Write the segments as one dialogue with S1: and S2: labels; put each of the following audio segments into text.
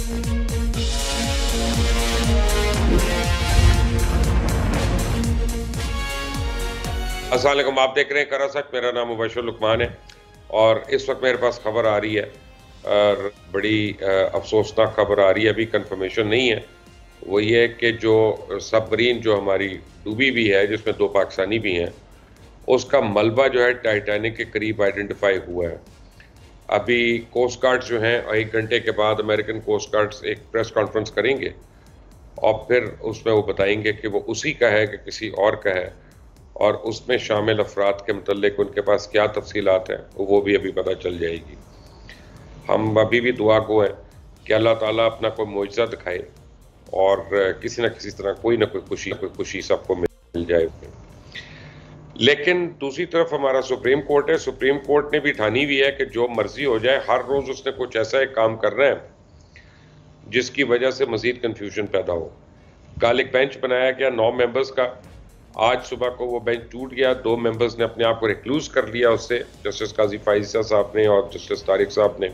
S1: अस्सलाम वालेकुम, आप देख रहे हैं करा सच। मेरा नाम मुबशर लुकमान है और इस वक्त मेरे पास खबर आ रही है और बड़ी अफसोसनाक खबर आ रही है, अभी कंफर्मेशन नहीं है। वो ये है कि जो सबमरीन जो हमारी डूबी भी है, जिसमें 2 पाकिस्तानी भी हैं, उसका मलबा जो है टाइटैनिक के करीब आइडेंटिफाई हुआ है। अभी कोस्ट गार्ड जो हैं 1 घंटे के बाद अमेरिकन कोस्ट गार्ड्स एक प्रेस कॉन्फ्रेंस करेंगे और फिर उसमें वो बताएंगे कि वो उसी का है कि किसी और का है, और उसमें शामिल अफराद के मुतल्लिक उनके पास क्या तफसीलात हैं वो भी अभी पता चल जाएगी। हम अभी भी दुआ गो हैं कि अल्लाह ताला अपना कोई मोइज़ा दिखाए और किसी न किसी तरह कोई ना कोई खुशी सबको मिल जाए। लेकिन दूसरी तरफ हमारा सुप्रीम कोर्ट है। सुप्रीम कोर्ट ने भी ठानी हुई है कि जो मर्जी हो जाए, हर रोज़ उसने कुछ ऐसा एक काम करना है जिसकी वजह से मज़ीद कन्फ्यूजन पैदा हो। कल एक बेंच बनाया गया 9 मेंबर्स का। आज सुबह को वो बेंच टूट गया। 2 मेंबर्स ने अपने आप को रिक्लूज कर लिया उससे, जस्टिस काजी फाइजा साहब ने और जस्टिस तारिक साहब ने,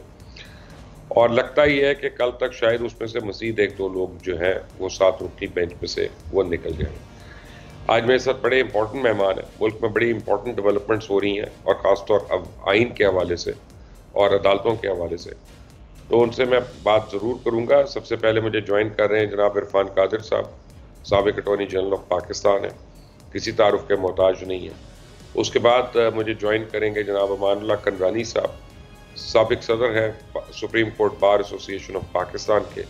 S1: और लगता ही है कि कल तक शायद उसमें से मज़ीद 1-2 लोग जो हैं वो 7 रुकनी बेंच में से वो निकल जाए। आज मेरे साथ बड़े इंपॉर्टेंट मेहमान हैं। मुल्क में बड़ी इंपॉर्टेंट डेवलपमेंट्स हो रही हैं और ख़ासतौर अब आइन के हवाले से और अदालतों के हवाले से, तो उनसे मैं बात ज़रूर करूँगा। सबसे पहले मुझे ज्वाइन कर रहे हैं जनाब इरफान कादिर साहब, साबिक अटॉर्नी जनरल ऑफ पाकिस्तान है, किसी तारुफ के मोहताज नहीं है। उसके बाद मुझे ज्वाइन करेंगे जनाब अमानुल्लाह कंदरानी साहब, साबिक सदर है supreme court bar association of Pakistan के,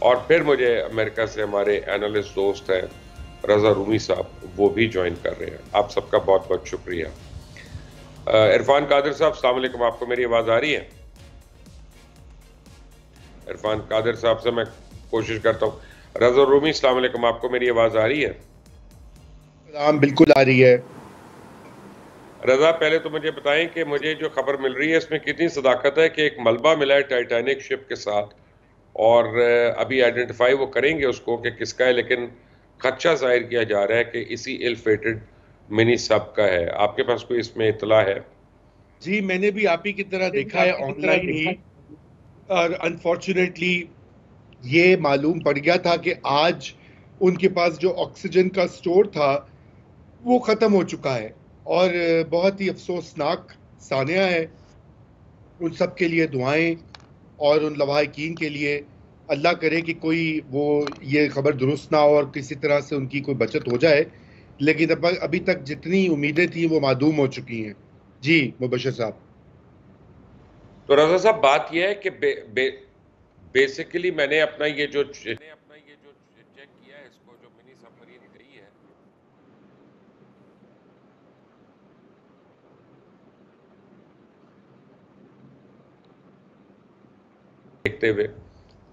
S1: और फिर मुझे अमेरिका से हमारे एनालिस्ट दोस्त हैं रज़ा रूमी साहब, वो भी ज्वाइन कर रहे हैं। आप सबका बहुत बहुत शुक्रिया। इरफान कादिर साहब, अस्सलाम वालेकुम, आपको मेरी आवाज़ आ रही है? इरफान कादिर साहब से मैं कोशिश करता हूँ। रज़ा रूमी, अस्सलाम वालेकुम, आपको मेरी आवाज़ आ रही है?
S2: बिल्कुल आ रही है।
S1: रज़ा, पहले तो मुझे बताएं कि मुझे जो खबर मिल रही है इसमें कितनी सदाकत है कि एक मलबा मिला है टाइटैनिक शिप के साथ, और अभी आइडेंटिफाई वो करेंगे उसको कि किसका है, लेकिन खदशा जाहिर किया जा रहा है कि इसी इल फेटेड मिनी सब का है। आपके पास कोई इसमें इतला है?
S2: जी, मैंने भी आप ही की तरह देखा है ऑनलाइन ही, और अनफॉर्चुनेटली ये मालूम पड़ गया था कि आज उनके पास जो ऑक्सीजन का स्टोर था वो ख़त्म हो चुका है, और बहुत ही अफसोसनाक सानिया है। उन सब के लिए दुआएं, और उन लवाहिकीन के लिए अल्लाह करे कि कोई वो ये खबर दुरुस्त ना हो और किसी तरह से उनकी कोई बचत हो जाए, लेकिन अभी तक जितनी उम्मीदें थी वो मादूम हो चुकी हैं। जी मुबशर साहब।
S1: तो रज़ा साहब, बात यह है कि बेसिकली मैंने अपना ये जो चेक किया है, इसको जो मिनी सबमरीन गई है, देखते हुए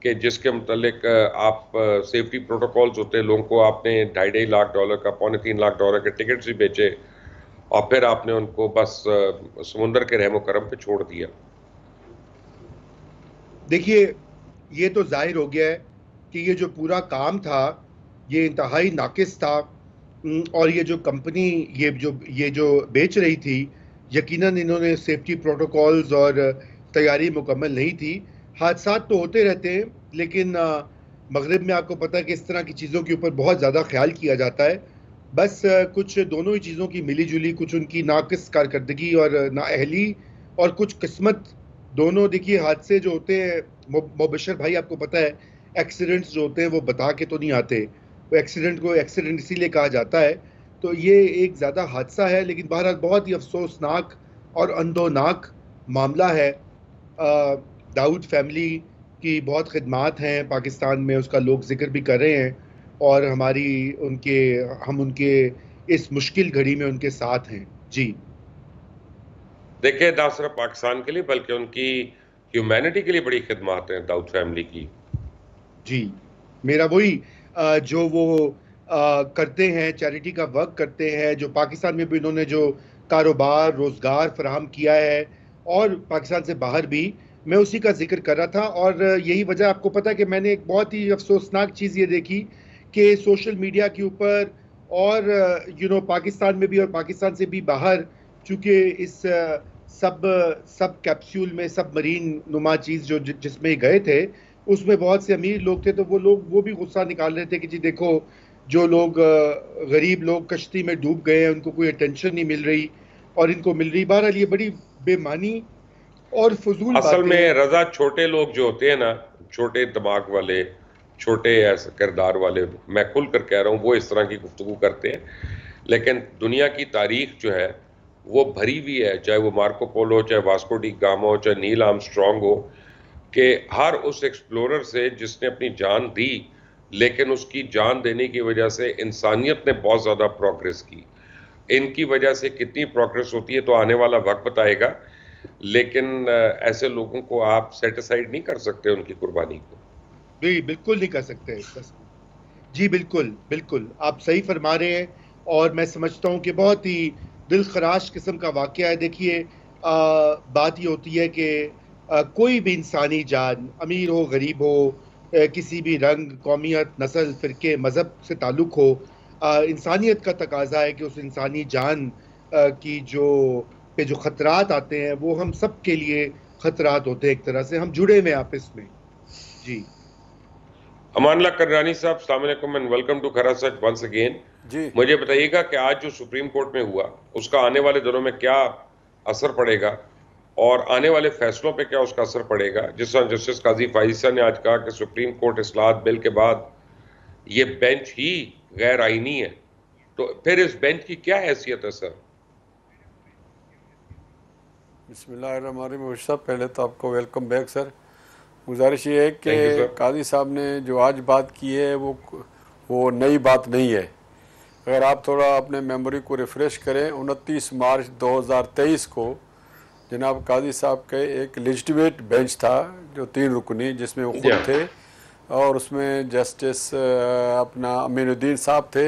S1: कि जिसके मुतल्लिक आप सेफ्टी प्रोटोकॉल्स होते हैं, लोगों को आपने $2.5 लाख का, $3.25 लाख के टिकट्स भी बेचे और फिर आपने उनको बस समुंदर के रहमो करम पे छोड़ दिया।
S2: देखिए, ये तो जाहिर हो गया है कि ये जो पूरा काम था ये इंतहाई नाकिस था, और ये जो कंपनी ये जो बेच रही थी, यकीनन इन्होंने सेफ्टी प्रोटोकॉल्स और तैयारी मुकम्मल नहीं थी। हादसात तो होते रहते हैं, लेकिन मगरिब में आपको पता है कि इस तरह की चीज़ों के ऊपर बहुत ज़्यादा ख्याल किया जाता है। बस कुछ दोनों ही चीज़ों की मिली जुली, कुछ उनकी नाकिस कारकर्दगी और नाअहली, और कुछ किस्मत, दोनों। देखिए, हादसे जो होते हैं मुबशर भाई, आपको पता है एक्सीडेंट्स जो होते हैं वो बता के तो नहीं आते, वो एक्सीडेंट को एक्सीडेंट इसीलिए कहा जाता है। तो ये एक ज़्यादा हादसा है, लेकिन बहरहाल बहुत ही अफसोसनाक और अंदोनाक मामला है। दाऊद फैमिली की बहुत खिदमात हैं पाकिस्तान में, उसका लोग जिक्र भी कर रहे हैं, और हम उनके इस मुश्किल घड़ी में उनके साथ हैं। जी
S1: देखिए, ना सिर्फ पाकिस्तान के लिए बल्कि उनकी ह्यूमैनिटी के लिए बड़ी खिदमत हैं दाऊद फैमिली की।
S2: जी, मेरा वही जो वो करते हैं, चैरिटी का वर्क करते हैं, जो पाकिस्तान में भी इन्होंने जो कारोबार रोज़गार फराहम किया है, और पाकिस्तान से बाहर भी, मैं उसी का जिक्र कर रहा था। और यही वजह, आपको पता है कि मैंने एक बहुत ही अफसोसनाक चीज़ ये देखी कि सोशल मीडिया के ऊपर और पाकिस्तान में भी और पाकिस्तान से भी बाहर, चूँकि इस सब सब कैप्सूल में, सब मरीन नुमा चीज़ जो जिसमें गए थे, उसमें बहुत से अमीर लोग थे, तो वो भी गुस्सा निकाल रहे थे कि जी देखो, जो लोग गरीब लोग कश्ती में डूब गए हैं, उनको कोई अटेंशन नहीं मिल रही और इनको मिल रही। बहरहाल ये बड़ी बेमानी और फजूल
S1: असल
S2: बातें हैं।
S1: में रजा, छोटे लोग जो होते हैं ना, छोटे दिमाग वाले, छोटे ऐसे किरदार वाले, मैं खुल कर कह रहा हूँ, वो इस तरह की गुफ्तगू करते हैं। लेकिन दुनिया की तारीख जो है वो भरी हुई है, चाहे वो मार्को पोलो, चाहे वास्को डी गामा हो, चाहे नील आर्मस्ट्रांग हो, कि हर उस एक्सप्लोरर से जिसने अपनी जान दी, लेकिन उसकी जान देने की वजह से इंसानियत ने बहुत ज़्यादा प्रोग्रेस की। इनकी वजह से कितनी प्रोग्रेस होती है तो आने वाला वक्त बताएगा, लेकिन ऐसे लोगों को आप सेटिसाइड नहीं कर सकते उनकी कुर्बानी को।
S2: बिल्कुल नहीं कर सकते जी, बिल्कुल बिल्कुल आप सही फरमा रहे हैं। और मैं समझता हूँ कि बहुत ही दिल खराश किस्म का वाक़या है। देखिए, बात ये होती है कि कोई भी इंसानी जान, अमीर हो गरीब हो, किसी भी रंग, कौमियत, नस्ल, फ़िरके, मज़हब से ताल्लुक़ हो, इंसानियत का तकाज़ा है कि उस इंसानी जान की जो ख़तरात आते हैं, वो हम सब के लिए ख़तरात होते हैं। एक तरह से हम जुड़े हुए हैं आपस में। जी।
S1: अमानुल्लाह कररानी साहब, अस्सलाम वालेकुम एंड वेलकम टू खरा सच वंस अगेन।
S3: जी।
S1: मुझे बताइएगा कि आज जो सुप्रीम कोर्ट में हुआ, उसका आने वाले दिनों में क्या असर पड़ेगा और आने वाले फैसलों पे क्या उसका असर पड़ेगा। जिस तरह जस्टिस काजी फाइजा ने आज कहा कि सुप्रीम कोर्ट इस्लाहत बिल के बाद ये बेंच ही गैर आईनी है, तो फिर इस बेंच की क्या हैसियत है सर?
S3: बिस्मिल्लाहिर्रहमानिर्रहीम साहब, पहले तो आपको वेलकम बैक सर। गुजारिश ये है
S1: थैंक यू
S3: कि
S1: सर।
S3: काजी साहब ने जो आज बात की है वो नई बात नहीं है। अगर आप थोड़ा अपने मेमोरी को रिफ़्रेश करें, 29 मार्च 2023 को जनाब काजी साहब के एक लेजिटिमेट बेंच था जो 3 रुकनी, जिसमें वो खुद थे और उसमें जस्टिस अपना अमीनुद्दीन साहब थे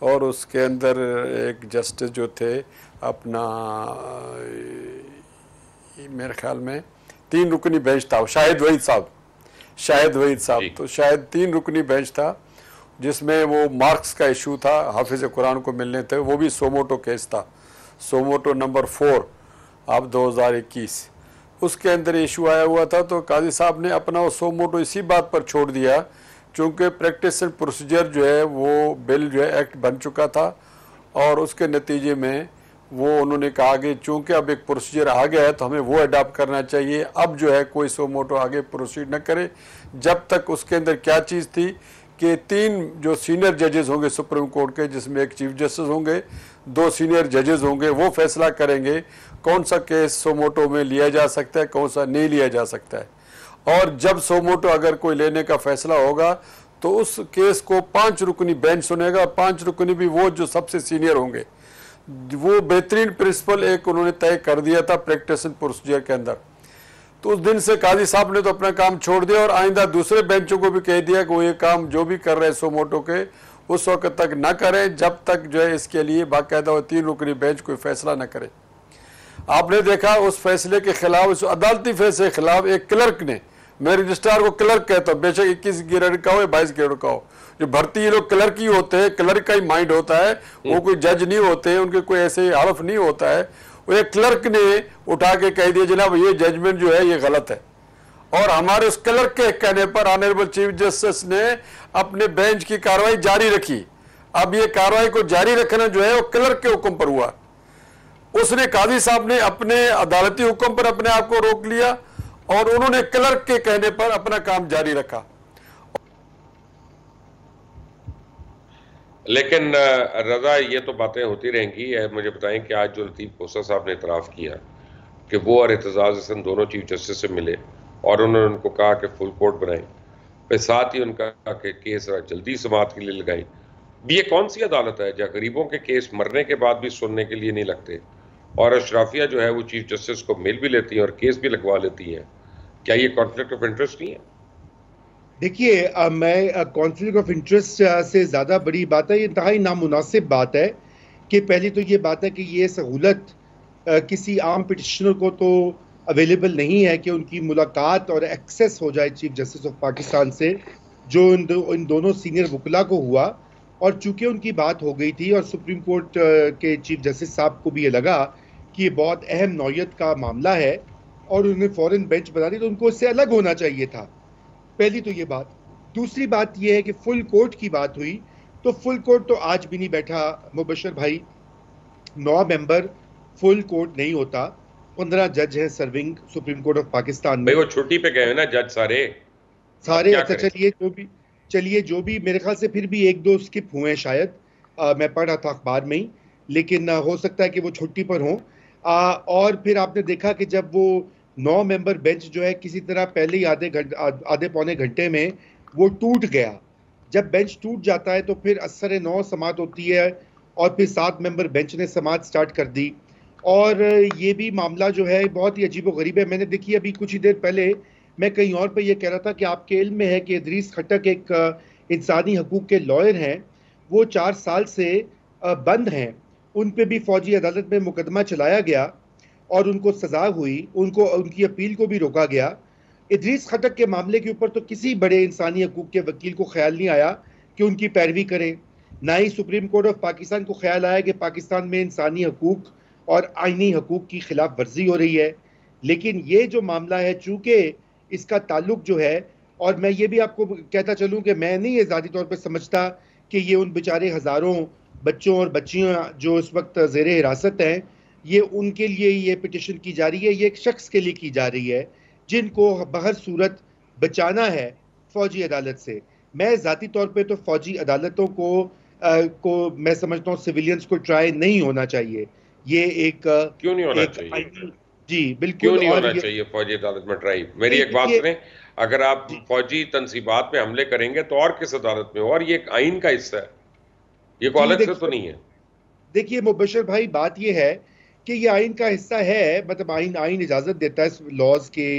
S3: और उसके अंदर एक जस्टिस जो थे अपना मेरे ख्याल में 3 रुकनी बेंच था, शाहिद वहीद साहब। तो शायद 3 रुकनी बेंच था जिसमें वो मार्क्स का इशू था, हाफिज़ कुरान को मिलने थे। वो भी सोमोटो केस था, सोमोटो नंबर 4 अब 2021, उसके अंदर इशू आया हुआ था। तो काजी साहब ने अपना वो सोमोटो इसी बात पर छोड़ दिया, चूँकि प्रैक्टिस एंड प्रोसीजर जो है वो बिल जो है एक्ट बन चुका था और उसके नतीजे में वो उन्होंने कहा कि चूँकि अब एक प्रोसीजर आ गया है तो हमें वो अडॉप्ट करना चाहिए। अब जो है कोई सोमोटो आगे प्रोसीड न करे जब तक उसके अंदर क्या चीज़ थी कि 3 जो सीनियर जजेस होंगे सुप्रीम कोर्ट के, जिसमें एक चीफ जस्टिस होंगे, 2 सीनियर जजेस होंगे, वो फैसला करेंगे कौन सा केस सोमोटो में लिया जा सकता है, कौन सा नहीं लिया जा सकता है। और जब सोमोटो अगर कोई लेने का फैसला होगा तो उस केस को 5 रुकनी बेंच सुनेगा। 5 रुकनी भी वो जो सबसे सीनियर होंगे। वो बेहतरीन प्रिंसिपल एक उन्होंने तय कर दिया था प्रैक्टिस एंड प्रोसीजर के अंदर। तो उस दिन से काजी साहब ने तो अपना काम छोड़ दिया और आइंदा दूसरे बेंचों को भी कह दिया कि वो ये काम जो भी कर रहे हैं सोमोटो के, उस वक्त तक ना करें जब तक जो है इसके लिए बाकायदा वो 3 रुकनी बेंच कोई फैसला न करे। आपने देखा उस फैसले के खिलाफ, उस अदालती फैसले के खिलाफ एक क्लर्क ने, मैं रजिस्ट्रार को क्लर्क कहता हूँ, बेशक 21 ग्रेड का हो या 22 ग्रेड का हो, जो भर्ती ये लोग क्लर्क ही होते हैं, क्लर्क का ही माइंड होता है, वो कोई जज नहीं होते हैं, उनके कोई ऐसे हरफ नहीं होता है। वो एक क्लर्क ने उठा के कह दिया जनाब ये जजमेंट जो है ये गलत है, और हमारे उस क्लर्क के कहने पर ऑनरेबल चीफ जस्टिस ने अपने बेंच की कार्रवाई जारी रखी। अब ये कार्रवाई को जारी रखना जो है वो क्लर्क के हुक्म पर हुआ। उसने काजी साहब ने अपने अदालती हुक्म पर अपने आप को रोक लिया और उन्होंने क्लर्क के कहने पर अपना काम जारी रखा।
S1: लेकिन रजा, ये तो बातें होती रहेंगी। मुझे बताएं कि आज जो लतीफ़ कोसा साहब ने इतराफ़ किया कि वो और एतजाज़ हसन दोनों चीफ जस्टिस से मिले और उन्होंने उनको कहा कि फुल कोर्ट बनाएं, फिर साथ ही उनका कि केस जल्दी समाअत के लिए लगाएं। ये कौन सी अदालत है जहाँ गरीबों के केस मरने के बाद भी सुनने के लिए नहीं लगते और अशराफिया जो है वो चीफ जस्टिस को मिल भी लेती है और केस भी लगवा लेती है? क्या ये कॉन्फ्लिक्ट ऑफ इंटरेस्ट नहीं है?
S2: देखिए, मैं कॉन्फ्लिक्ट ऑफ इंटरेस्ट से ज़्यादा बड़ी बात है, ये इंतहाई नामुनासिब बात है कि पहली तो ये बात है कि ये सहूलत किसी आम पिटिशनर को तो अवेलेबल नहीं है कि उनकी मुलाकात और एक्सेस हो जाए चीफ जस्टिस ऑफ पाकिस्तान से, जो इन दोनों सीनियर वकला को हुआ। और चूंकि उनकी बात हो गई थी और सुप्रीम कोर्ट के चीफ जस्टिस साहब को भी ये लगा कि ये बहुत अहम नौयत का मामला है और उन्होंने फ़ौरन बेंच बना दी, तो उनको इससे अलग होना चाहिए था। पहली तो ये बात। दूसरी बात ये है कि फुल कोर्ट की बात हुई, तो फुल कोर्ट तो आज भी नहीं बैठा मुबशर भाई। 9 मेंबर फुल कोर्ट नहीं होता, 15 जज हैं serving supreme court of Pakistan में।
S1: भाई वो छुट्टी पे गए हैं ना जज सारे।
S2: अच्छा, चलिए जो भी मेरे ख्याल से फिर भी 1-2 स्किप हुए हैं शायद, मैं पढ़ रहा था अखबार में ही, लेकिन हो सकता है कि वो छुट्टी पर हों। और फिर आपने देखा कि जब वो 9 मेंबर बेंच जो है किसी तरह पहले ही आधे पौने घंटे में वो टूट गया। जब बेंच टूट जाता है तो फिर असर 9 समात होती है, और फिर 7 मेंबर बेंच ने समात स्टार्ट कर दी। और ये भी मामला जो है बहुत ही अजीबोगरीब है। मैंने देखी अभी कुछ ही देर पहले मैं कहीं और पे ये कह रहा था कि आपके इल्म में है कि इदरीस खट्टक एक इंसानी हकूक के लॉयर हैं, वो 4 साल से बंद हैं। उन पे भी फौजी अदालत में मुकदमा चलाया गया और उनको सजा हुई, उनको उनकी अपील को भी रोका गया। इदरीस खट्टक के मामले के ऊपर तो किसी बड़े इंसानी हकूक के वकील को ख्याल नहीं आया कि उनकी पैरवी करें, ना ही सुप्रीम कोर्ट ऑफ पाकिस्तान को ख्याल आया कि पाकिस्तान में इंसानी हकूक और आइनी हकूक की खिलाफ वर्जी हो रही है। लेकिन ये जो मामला है, चूंकि इसका ताल्लुक जो है, और मैं ये भी आपको कहता चलूं कि मैं नहीं ये ज़ाती तौर पर समझता कि ये उन बेचारे हज़ारों बच्चों और बच्चियां जो इस वक्त ज़ेरे हिरासत हैं, ये उनके लिए ये पिटिशन की जा रही है, ये एक शख्स के लिए की जा रही है जिनको बहर सूरत बचाना है फ़ौजी अदालत से। मैं ज़ाती तौर पे तो फ़ौजी अदालतों को मैं समझता हूँ सिविलियंस को ट्राई नहीं होना चाहिए। ये एक
S1: क्यों नहीं होना चाहिए?
S2: जी बिल्कुल,
S1: क्यों नहीं होना चाहिए फौजी अदालत में ट्राई? मेरी एक बात सुने, अगर आप फौजी तंसीबात पे हमले करेंगे तो और किस अदालत में हो? और ये एक आइन का हिस्सा है, ये कोई अलग से तो नहीं है।
S2: देखिए मुबशर भाई, बात ये है कि ये आइन का हिस्सा है, मतलब आइन इजाजत देता है लॉज के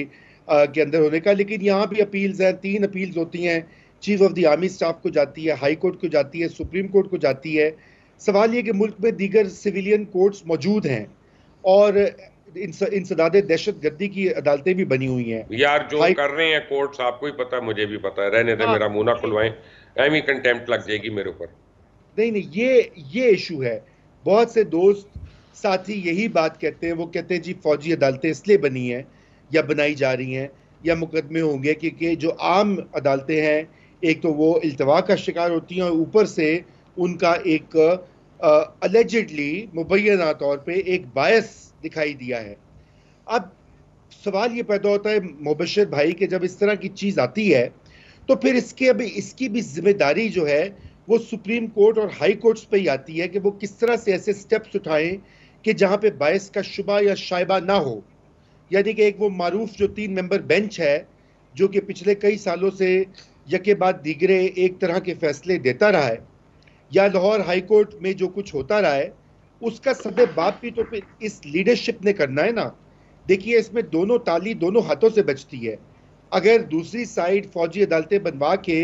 S2: अंदर होने का, लेकिन यहाँ भी अपील्स हैं, 3 अपील्स होती हैं। Chief of the army staff को जाती है, हाई कोर्ट को जाती है, सुप्रीम कोर्ट को जाती है। सवाल ये कि मुल्क में दीगर सिविलियन कोर्ट्स मौजूद हैं और इंसदाद दहशत गर्दी की अदालतें भी बनी हुई हैं।
S1: यार जो कर रहे हैं कोर्ट्स, आपको ही पता है, मुझे भी पता है, रहने दे, मेरा मुंह ना खुलवाएं, एमी कंटेम्प्ट लग जाएगी मेरे ऊपर।
S2: नहीं, ये इशू है। बहुत से दोस्त साथी यही बात कहते हैं, वो कहते हैं जी फौजी अदालतें इसलिए बनी हैं या बनाई जा रही हैं या मुकदमे होंगे क्योंकि जो आम अदालतें हैं, एक तो वो इल्तवा का शिकार होती हैं और ऊपर से उनका एक अलेजिडली मुबैना तौर पे एक बायस दिखाई दिया है। अब सवाल ये पैदा होता है मुबशर भाई कि जब इस तरह की चीज़ आती है तो फिर इसकी भी जिम्मेदारी जो है वो सुप्रीम कोर्ट और हाई कोर्ट्स पे ही आती है कि वो किस तरह से ऐसे स्टेप्स उठाएं कि जहां पे बायस का शुबा या शायबा ना हो। यानी कि एक वो मारूफ जो 3 मेंबर बेंच है जो कि पिछले कई सालों से यके बाद दीगरे एक तरह के फैसले देता रहा है, या लाहौर हाई कोर्ट में जो कुछ होता रहा है, उसका सदे बाप भी तो फिर इस लीडरशिप ने करना है ना। देखिए इसमें दोनों ताली दोनों हाथों से बचती है। अगर दूसरी साइड फौजी अदालतें बनवा के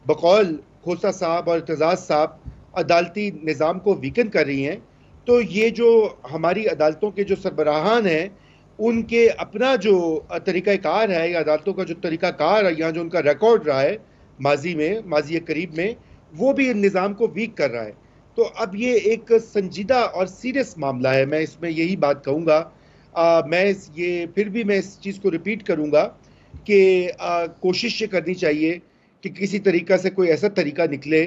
S2: बकौल खोसा साहब और एतजाज़ साहब अदालती निज़ाम को वीकन कर रही हैं, तो ये जो हमारी अदालतों के जो सरबराहान हैं उनके अपना जो तरीक़ाकार है या अदालतों का जो तरीक़ाकार है या जो उनका रिकॉर्ड रहा है माजी करीब में, वो भी निज़ाम को वीक कर रहा है। तो अब ये एक संजीदा और सीरियस मामला है। मैं इसमें यही बात कहूँगा, मैं इस चीज़ को रिपीट करूँगा कि कोशिश ये करनी चाहिए कि किसी तरीक़ा से कोई ऐसा तरीका निकले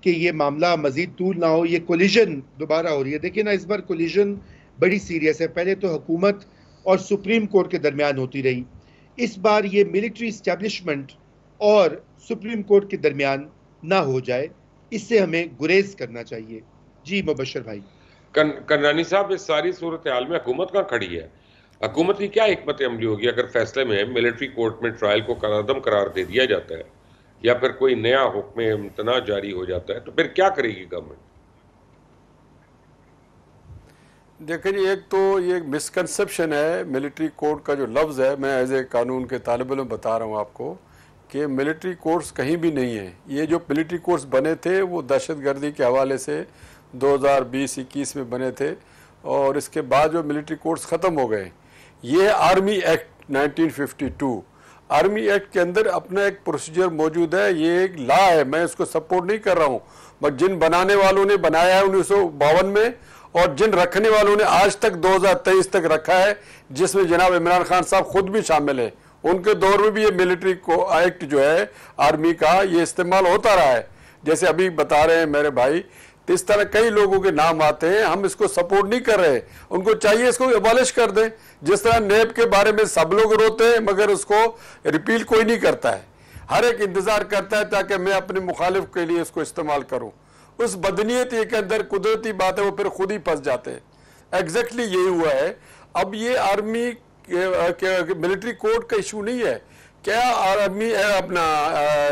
S2: कि ये मामला मज़ीद तूल ना हो। ये कोलिजन दोबारा हो रही है, देखिए ना, इस बार कोलिजन बड़ी सीरियस है। पहले तो हुकूमत और सुप्रीम कोर्ट के दरमियान होती रही, इस बार ये मिलिट्री इस्टेब्लिशमेंट और सुप्रीम कोर्ट के दरमियान ना हो जाए, इससे हमें गुरेज करना चाहिए। जी मुबशर भाई।
S1: करनानी साहब, इस सारी सूरत हाल में हुकूमत कहाँ खड़ी है? हुकूमत की क्या हिकमत अमली होगी अगर फैसले में मिलिट्री कोर्ट में ट्रायल को कलादम करार दे दिया जाता है या फिर कोई नया हुक्म इम्तना जारी हो जाता है, तो फिर क्या करेगी गवर्नमेंट?
S3: देखिए जी, एक तो ये मिसकंसेप्शन है मिलिट्री कोर्ट का जो लफ्ज़ है। मैं एज ए कानून के तालिब इल्म बता रहा हूँ आपको कि मिलिट्री कोर्ट्स कहीं भी नहीं है। ये जो मिलिट्री कोर्ट्स बने थे वो दहशतगर्दी के हवाले से 2020-21 में बने थे और इसके बाद जो मिलिट्री कोर्ट्स ख़त्म हो गए। ये आर्मी एक्ट 1952, आर्मी एक्ट के अंदर अपना एक प्रोसीजर मौजूद है, ये एक लॉ है। मैं इसको सपोर्ट नहीं कर रहा हूँ, बट जिन बनाने वालों ने बनाया है 1952 में और जिन रखने वालों ने आज तक 2023 तक रखा है, जिसमें जनाब इमरान खान साहब खुद भी शामिल है, उनके दौर में भी ये मिलिट्री को एक्ट जो है आर्मी का ये इस्तेमाल होता रहा है। जैसे अभी बता रहे हैं मेरे भाई, तो इस तरह कई लोगों के नाम आते हैं, हम इसको सपोर्ट नहीं कर रहे, उनको चाहिए इसको एबॉलिश कर दें। जिस तरह नेब के बारे में सब लोग रोते हैं मगर उसको रिपील कोई नहीं करता है, हर एक इंतजार करता है ताकि मैं अपने मुखालिफ के लिए इसको इस्तेमाल करूं। उस बदनीयती के अंदर कुदरती बात है, वो फिर खुद ही फंस जाते हैं। एग्जैक्टली यही हुआ है। अब ये आर्मी के मिलिट्री कोड का इशू नहीं है, क्या आर्मी अपना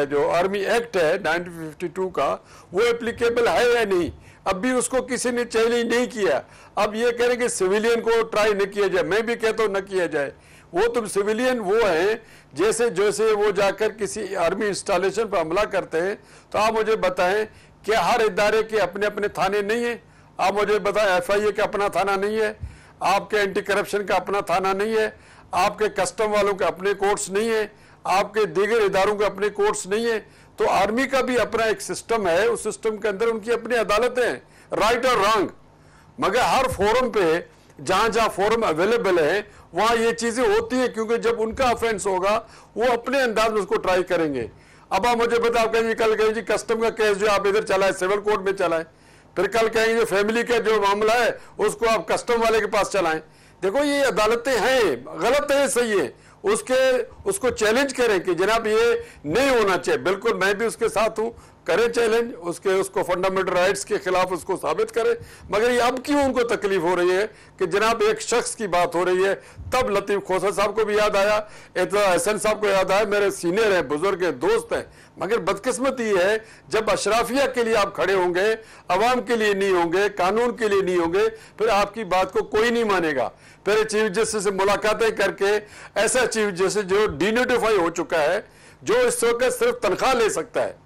S3: जो आर्मी एक्ट है 1952 का वो एप्लीकेबल है या नहीं, अब भी उसको किसी ने चैलेंज नहीं किया। अब ये कह रहे कि सिविलियन को ट्राई न किया जाए, मैं भी कहता हूँ न किया जाए। वो तुम सिविलियन वो हैं जैसे जैसे वो जाकर किसी आर्मी इंस्टॉलेशन पर हमला करते हैं। तो आप मुझे बताएं क्या हर इदारे के अपने अपने थाने नहीं है? आप मुझे बताएं FIA का अपना थाना नहीं है, आपके एंटी करप्शन का अपना थाना नहीं है, आपके कस्टम वालों के अपने कोर्ट्स नहीं है, आपके दीगर इदारों के अपने कोर्ट्स नहीं है। तो आर्मी का भी अपना एक सिस्टम है, उस सिस्टम के अंदर उनकी अपनी अदालतें हैं, राइट और रॉन्ग। मगर हर फोरम पे जहां जहां फोरम अवेलेबल है वहां ये चीजें होती हैं, क्योंकि जब उनका ऑफेंस होगा वो अपने अंदाज में उसको ट्राई करेंगे। अब आप मुझे बताओ, कहेंगे कल कहेंगे जी कस्टम का केस जो आप इधर चलाए सिविल कोर्ट में चलाएं, फिर कल कहेंगे जो फैमिली का जो मामला है उसको आप कस्टम वाले के पास चलाएं। देखो ये अदालतें हैं, गलत है सही है, उसको चैलेंज करें कि जनाब ये नहीं होना चाहिए। बिल्कुल मैं भी उसके साथ हूं, करें चैलेंज, उसको फंडामेंटल राइट्स के खिलाफ उसको साबित करें। मगर ये अब क्यों उनको तकलीफ हो रही है कि जनाब एक शख्स की बात हो रही है। तब लतीफ खोसा साहब को भी याद आया, एतला हसन साहब को याद आया, मेरे सीनियर हैं, बुजुर्ग हैं, दोस्त हैं। मगर बदकिस्मती है जब अशराफिया के लिए आप खड़े होंगे, अवाम के लिए नहीं होंगे, कानून के लिए नहीं होंगे, फिर आपकी बात को कोई नहीं मानेगा। फिर चीफ जस्टिस से मुलाकातें करके ऐसा चीफ जस्टिस जो डिनोटिफाई हो चुका है, जो इस वक्त सिर्फ तनख्वाह ले सकता है।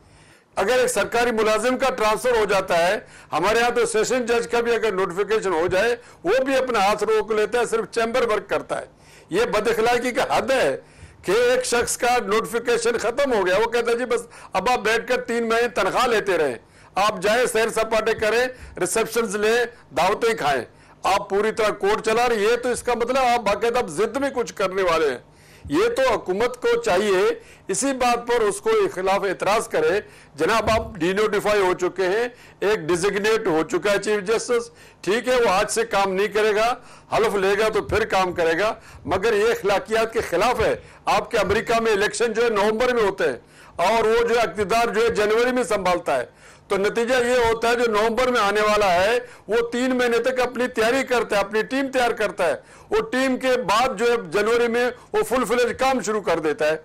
S3: अगर एक सरकारी मुलाजिम का ट्रांसफर हो जाता है, हमारे यहाँ तो सेशन जज का भी अगर नोटिफिकेशन हो जाए वो भी अपना हाथ रोक लेता है, सिर्फ चैम्बर वर्क करता है। ये बदअखलाकी का हद है कि एक शख्स का नोटिफिकेशन खत्म हो गया, वो कहता है जी बस अब आप बैठकर 3 महीने तनख्वाह लेते रहे, आप जाए सैर सपाटे करें, रिसेप्शन ले, दावतें खाएं, आप पूरी तरह कोर्ट चला रहे। ये तो इसका मतलब आप बाकायदा जिद में कुछ करने वाले हैं। ये तो हुकूमत को चाहिए इसी बात पर उसको खिलाफ एतराज करे, जनाब आप डिनोटिफाई हो चुके हैं, एक डिजिग्नेट हो चुका है चीफ जस्टिस, ठीक है वो आज से काम नहीं करेगा, हल्फ लेगा तो फिर काम करेगा, मगर ये अखलाकियात के खिलाफ है। आपके अमेरिका में इलेक्शन जो है नवंबर में होते हैं और वो जो इक़्तिदार जो है जनवरी में संभालता है। तो नतीजा ये होता है जो नवंबर में आने वाला है वो 3 महीने तक अपनी तैयारी करता है, अपनी टीम तैयार करता है, वो टीम के बाद जो है जनवरी में वो फुल फ्लेज काम शुरू कर देता है।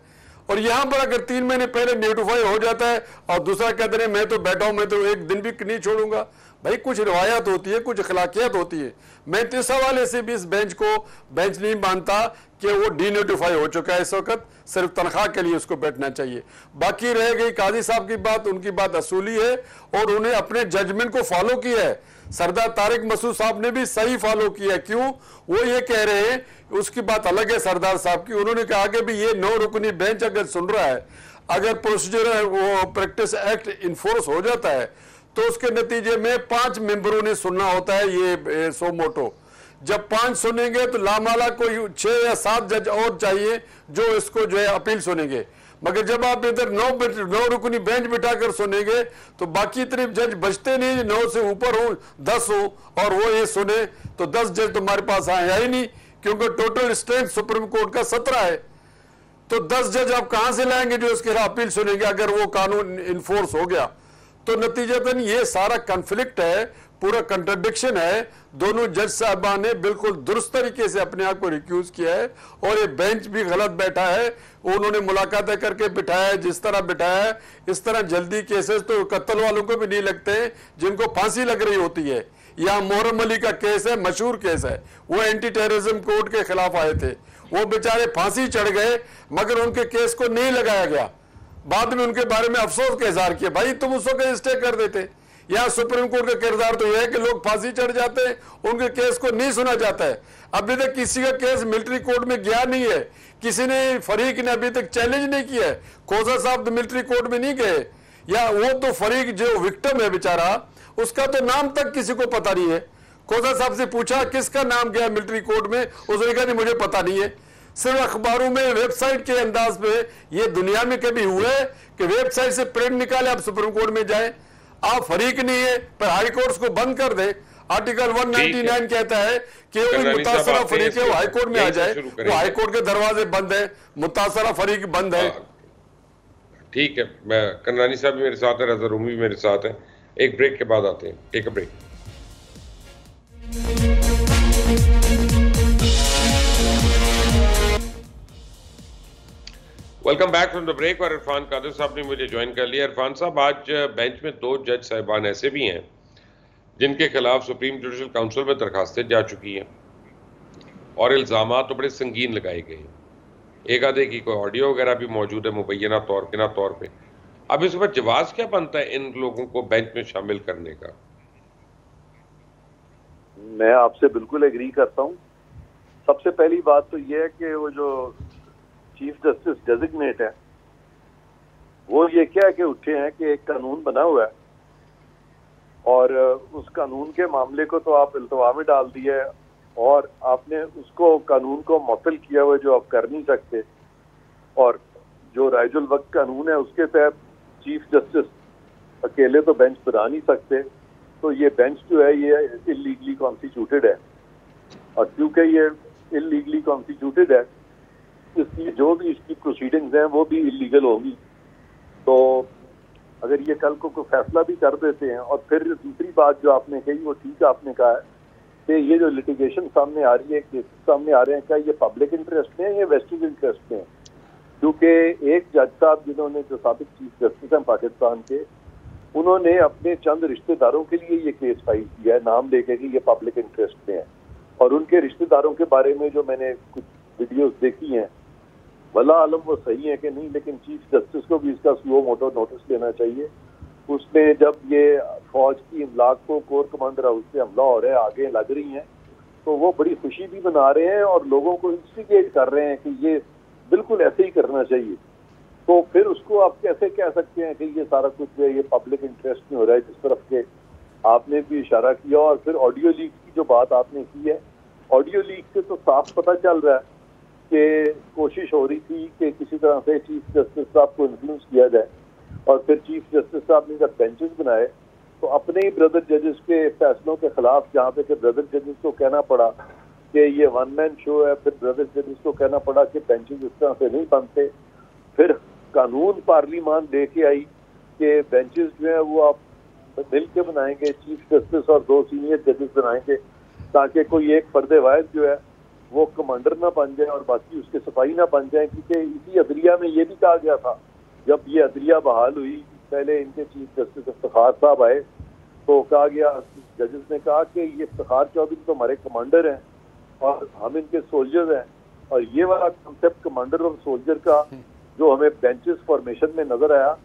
S3: और यहां पर अगर 3 महीने पहले नोटिफाई हो जाता है और दूसरा कहते हैं मैं तो बैठा हूं, मैं तो एक दिन भी नहीं छोड़ूंगा। भाई कुछ रिवायत होती है, कुछ अखलाकियात होती है। मैं तो इस हवाले से भी इस बेंच को बेंच नहीं मानता कि वो डीनोटिफाई हो चुका है इस वक्त, सिर्फ तनख्वाह के लिए उसको बैठना चाहिए। बाकी रह गई काजी साहब की बात, उनकी बात असूली है और उन्हें अपने जजमेंट को फॉलो किया है। सरदार तारिक मसूद साहब ने भी सही फॉलो किया। क्यों? वो ये कह रहे हैं, उसकी बात अलग है सरदार साहब की, उन्होंने कहा कि भी ये 9 रुकनी बेंच अगर सुन रहा है, अगर प्रोसीजर वो प्रैक्टिस एक्ट इन्फोर्स हो जाता है तो उसके नतीजे में 5 मेंबरों ने सुनना होता है ये सो मोटो। जब 5 सुनेंगे तो लामाला कोई 6 या 7 जज और चाहिए जो इसको जो है अपील सुनेंगे। मगर जब आप इधर 9 रुकनी बेंच बिठाकर सुनेंगे तो बाकी तरफ जज बचते नहीं, 9 से ऊपर हो 10 हो और वो ये सुने तो 10 जज तुम्हारे पास आया ही नहीं, क्योंकि टोटल स्ट्रेंथ सुप्रीम कोर्ट का 17 है। तो 10 जज आप कहां से लाएंगे जो इसके खिलाफ अपील सुनेंगे अगर वो कानून इन्फोर्स हो गया? तो नतीजतन ये सारा कॉन्फ्लिक्ट है, पूरा कंट्रडिक्शन है। दोनों जज साहबान ने बिल्कुल दुरुस्त तरीके से अपने आप को रिक्यूज किया है और ये बेंच भी गलत बैठा है। उन्होंने मुलाकातें करके बिठाया है जिस तरह बिठाया है, इस तरह जल्दी केसेस तो कत्ल वालों को भी नहीं लगते जिनको फांसी लग रही होती है। यहाँ मोहर्रम अली का केस है, मशहूर केस है, वो एंटी टेररिज्म कोड के खिलाफ आए थे, वो बेचारे फांसी चढ़ गए मगर उनके केस को नहीं लगाया गया। बाद में उनके बारे में अफसोस का इजहार किया, भाई तुम उस वक्त स्टे कर देते। यहाँ सुप्रीम कोर्ट का किरदार तो यह है कि लोग फांसी चढ़ जाते हैं, उनके केस को नहीं सुना जाता है। अभी तक किसी का केस मिलिट्री कोर्ट में गया नहीं है, किसी ने फरीक ने अभी तक चैलेंज नहीं किया है। खोसा साहब तो मिलिट्री कोर्ट में नहीं गए, या वो तो फरीक जो विक्टिम है बेचारा, उसका तो नाम तक किसी को पता नहीं है। खोसा साहब से पूछा किसका नाम गया मिलिट्री कोर्ट में, उसने कहा नहीं मुझे पता नहीं है। सिर्फ अखबारों में, वेबसाइट के अंदाज में। ये दुनिया में कभी हुआ है कि वेबसाइट से प्रिंट निकाले आप सुप्रीम कोर्ट में जाए? आप फरीक नहीं है, पर हाई कोर्ट को बंद कर दे। आर्टिकल 199 कहता है कि वो मुतासरा फरीक है वो हाई कोर्ट में आ जाए, वो हाई कोर्ट के दरवाजे बंद है, मुतासरा फरीक बंद है।
S1: ठीक है, मैं करनानी साहब भी मेरे साथ है, रज़ा रूमी भी मेरे साथ है। एक ब्रेक के बाद आते हैं, take a break. Welcome back from the break. और इरफान कादिर साहब ने मुझे ज्वाइन कर लिया। इरफान साहब, आज बेंच में 2 जज साहिबान ऐसे भी हैं जिनके खिलाफ सुप्रीम जुडिशल काउंसिल में दरखास्तें जा चुकी हैं और इल्ज़ामात तो बड़े संगीन लगाए गए हैं। एक आधे की कोई ऑडियो वगैरह भी मौजूद है मुबैना तौर पे। अब इस पर जवाब क्या बनता है इन लोगों को बेंच में शामिल करने का?
S4: मैं आपसे बिल्कुल एग्री करता हूँ। सबसे पहली बात तो ये है कि वो जो चीफ जस्टिस डेजिग्नेट है वो ये क्या है कि उठे हैं कि एक कानून बना हुआ है और उस कानून के मामले को तो आप इल्तवा में डाल दिया है और आपने उसको कानून को मुअत्तल किया हुआ जो आप कर नहीं सकते। और जो राइजुल वक्त कानून है उसके तहत चीफ जस्टिस अकेले तो बेंच बना नहीं सकते, तो ये बेंच जो है ये इलीगली कॉन्स्टिट्यूटेड है। और क्योंकि ये इलीगली कॉन्स्टिट्यूटेड है इसलिए जो भी इसकी प्रोसीडिंग्स हैं वो भी इलीगल होगी। तो अगर ये कल को कोई फैसला भी कर देते हैं, और फिर दूसरी बात जो आपने कही वो ठीक आपने कहा है कि ये जो लिटिगेशन सामने आ रही है, केसेस सामने आ रहे हैं, क्या ये पब्लिक इंटरेस्ट में है या वेस्टेड इंटरेस्ट में है? क्योंकि एक जज साहब जिन्होंने जो साबिक चीफ जस्टिस हैं पाकिस्तान के, उन्होंने अपने चंद रिश्तेदारों के लिए ये केस फाइल किया है नाम लेके कि ये पब्लिक इंटरेस्ट में है। और उनके रिश्तेदारों के बारे में जो मैंने कुछ वीडियोस देखी हैं, वल्लाह आलम वो सही है कि नहीं, लेकिन चीफ जस्टिस को भी इसका सुओ मोटो नोटिस लेना चाहिए। उसमें जब ये फौज की इमलाक को कोर कमांडर हाउस से हमला हो रहा है आगे लग रही हैं, तो वो बड़ी खुशी भी मना रहे हैं और लोगों को इंस्टिगेट कर रहे हैं कि ये बिल्कुल ऐसे ही करना चाहिए। तो फिर उसको आप कैसे कह सकते हैं कि ये सारा कुछ जो है ये पब्लिक इंटरेस्ट में हो रहा है, जिस तरफ के आपने भी इशारा किया। और फिर ऑडियो लीक की जो बात आपने की है, ऑडियो लीक से तो साफ पता चल रहा है कि कोशिश हो रही थी कि किसी तरह से चीफ जस्टिस साहब को इन्फ्लुएंस किया जाए। और फिर चीफ जस्टिस साहब ने जब बेंचेस बनाए तो अपने ही ब्रदर जजेस के फैसलों के खिलाफ, जहाँ पे कि ब्रदर जजेस को कहना पड़ा कि ये वन मैन शो है, फिर ब्रदर जजेस को कहना पड़ा कि बेंचेस इस तरह से नहीं बनते। फिर कानून पार्लियामान लेके आई कि बेंचेस जो है वो आप मिल के बनाएंगे, चीफ जस्टिस और 2 सीनियर जजेस बनाएंगे, ताकि कोई एक फर्द वाहिद जो है वो कमांडर ना बन जाए और बाकी उसके सिपाही ना बन जाए। क्योंकि इसी अदलिया में ये भी कहा गया था, जब ये अदलिया बहाल हुई, पहले इनके चीफ जस्टिस इफ्तिखार साहब आए तो कहा गया, जजेस ने कहा कि ये इफ्तिखार चौधरी तो हमारे कमांडर हैं और हम इनके सोल्जर्स हैं। और ये वाला कंसेप्ट कमांडर और सोल्जर का जो हमें बेंचेस फॉर्मेशन में नजर आया,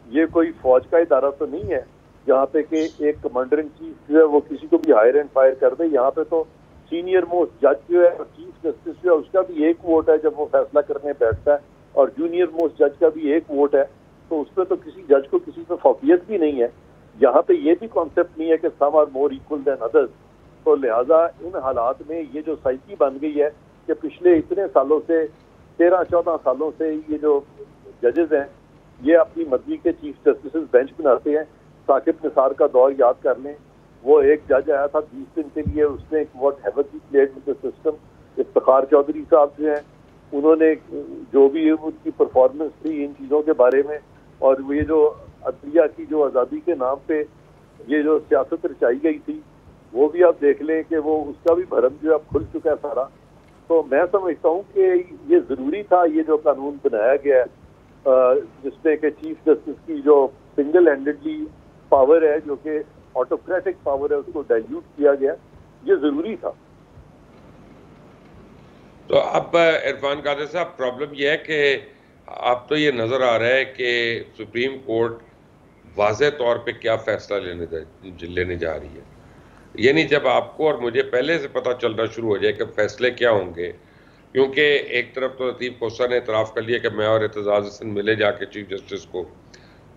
S4: ये कोई फौज का इदारा तो नहीं है जहाँ पे कि एक कमांडर इन चीफ जो है वो किसी को भी हायर एंड फायर कर दे। यहाँ पे तो सीनियर मोस्ट जज जो है, चीफ जस्टिस जो है, उसका भी एक वोट है जब वो फैसला करने बैठता है, और जूनियर मोस्ट जज का भी एक वोट है। तो उसमें तो किसी जज को किसी पे फौकियत भी नहीं है। यहाँ पे ये भी कॉन्सेप्ट नहीं है कि some are more equal than others. तो लिहाजा इन हालात में ये जो साइकी बन गई है कि पिछले इतने सालों से, 13-14 सालों से ये जो जजेस हैं ये अपनी मर्जी के चीफ जस्टिस बेंच बनाते हैं। साकिब निसार का दौर याद कर लें, वो एक जज आया था 20 दिन के लिए, उसने what havoc he played with the system. Iftikhar Chaudhry साहब जो हैं उन्होंने जो भी उनकी परफॉर्मेंस थी इन चीज़ों के बारे में, और ये जो अदलिया की जो आज़ादी के नाम पे ये जो सियासत रचाई गई थी वो भी आप देख लें कि वो उसका भी भरम जो अब खुल चुका है सारा। तो मैं समझता हूँ कि ये ज़रूरी था ये जो कानून बनाया गया है, जिसमें कि चीफ जस्टिस की जो सिंगल हैंडेडली पावर है, जो कि ऑटोक्रेटिक पावर है, उसको डाइल्यूट किया गया, ये ज़रूरी था।
S1: तो अब इरफान कादिर साहब, प्रॉब्लम यह है कि अब तो ये नज़र आ रहा है कि सुप्रीम कोर्ट वाज़ेह तौर पे क्या फ़ैसला लेने जा रही है। यानी जब आपको और मुझे पहले से पता चलना शुरू हो जाए कि फ़ैसले क्या होंगे, क्योंकि एक तरफ तो लतीफ़ कोसा ने इतराफ़ कर लिया कि मैं और एतजाज़ हसन मिले जाके चीफ जस्टिस को,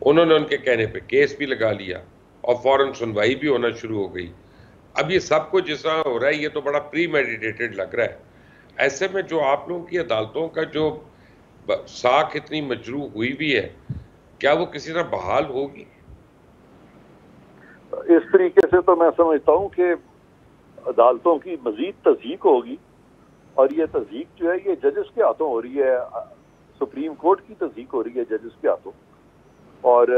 S1: उन्होंने उनके कहने पे केस भी लगा लिया और फ़ौरन सुनवाई भी होना शुरू हो गई। अब ये सब कुछ जिस तरह हो रहा है ये तो बड़ा प्री मेडिटेटेड लग रहा है। ऐसे में जो आप लोगों की अदालतों का जो साख इतनी मजरू हुई भी है, क्या वो किसी तरह बहाल होगी?
S4: इस तरीके से तो मैं समझता हूँ कि अदालतों की मजीद तज़ीक होगी, और ये तज़ीक जो है ये जजेस के हाथों हो रही है, सुप्रीम कोर्ट की तज़ीक हो रही है जजेस के हाथों। और